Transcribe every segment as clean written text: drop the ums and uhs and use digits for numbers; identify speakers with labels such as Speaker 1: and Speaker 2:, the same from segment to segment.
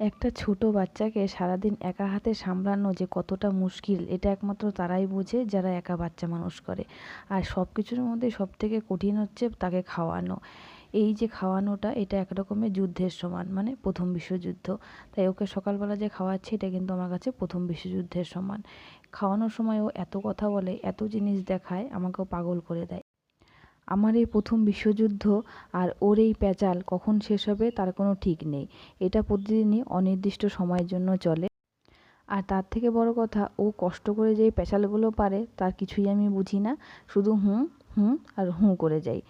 Speaker 1: একটা ছোট বাচ্চাকে সারাদিন একা হাতে সামলানো যে কতটা মুশকিল, এটা একমাত্র তারাই বোঝে যারা একা বাচ্চা মানুষ করে। আর সব কিছুর মধ্যে সবথেকে কঠিন হচ্ছে তাকে খাওয়ানো। এই যে খাওয়ানোটা, এটা এক রকমের যুদ্ধের সমান, মানে প্রথম বিশ্বযুদ্ধ। তাই ওকে সকালবেলা যে খাওয়াচ্ছি, এটা কিন্তু আমার কাছে প্রথম বিশ্বযুদ্ধের সমান। খাওয়ানোর সময় ও এত কথা বলে, এত জিনিস দেখায়, আমাকেও পাগল করে দেয়। আমার এই প্রথম বিশ্বযুদ্ধ আর ওর এই প্যাচাল কখন শেষ হবে তার কোনো ঠিক নেই। এটা প্রতিদিনই অনির্দিষ্ট সময়ের জন্য চলে। আর তার থেকে বড় কথা, ও কষ্ট করে যেই প্যাচালগুলো পারে তার কিছুই আমি বুঝি না। শুধু হুঁ হুঁ আর হুঁ করে যাই।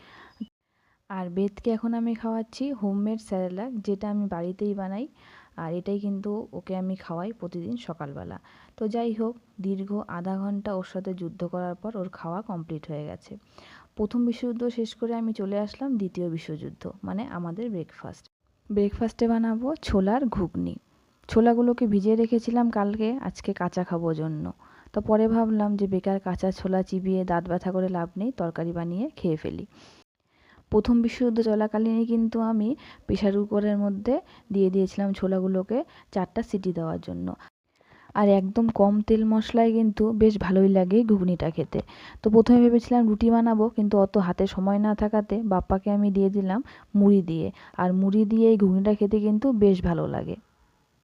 Speaker 1: আর বেদকে এখন আমি খাওয়াচ্ছি হোমমেড স্যারেলাক, যেটা আমি বাড়িতেই বানাই। আর এটাই কিন্তু ওকে আমি খাওয়াই প্রতিদিন সকালবেলা। তো যাই হোক, দীর্ঘ আধা ঘন্টা ওর সাথে যুদ্ধ করার পর ওর খাওয়া কমপ্লিট হয়ে গেছে। প্রথম বিশ্বযুদ্ধ শেষ করে আমি চলে আসলাম দ্বিতীয় বিশ্বযুদ্ধ, মানে আমাদের ব্রেকফাস্টে বানাবো ছোলার ঘুগনি। ছোলাগুলোকে ভিজিয়ে রেখেছিলাম কালকে, আজকে কাঁচা খাবো জন্য। তো পরে ভাবলাম যে বেকার কাঁচা ছোলা চিবিয়ে দাঁত ব্যথা করে লাভ নেই, তরকারি বানিয়ে খেয়ে ফেলি। প্রথম বিশ্বযুদ্ধ চলাকালীনই কিন্তু আমি প্রেসার কুকারের মধ্যে দিয়ে দিয়েছিলাম ছোলাগুলোকে 4টা সিটি দেওয়ার জন্য। আর একদম কম তেল মশলায় কিন্তু বেশ ভালোই লাগে ঘুগনিটা খেতে। তো প্রথমে ভেবেছিলাম রুটি বানাবো, কিন্তু অত হাতে সময় না থাকাতে বাপ্পাকে আমি দিয়ে দিলাম মুড়ি দিয়ে। আর মুড়ি দিয়ে এই ঘুগনিটা খেতে কিন্তু বেশ ভালো লাগে।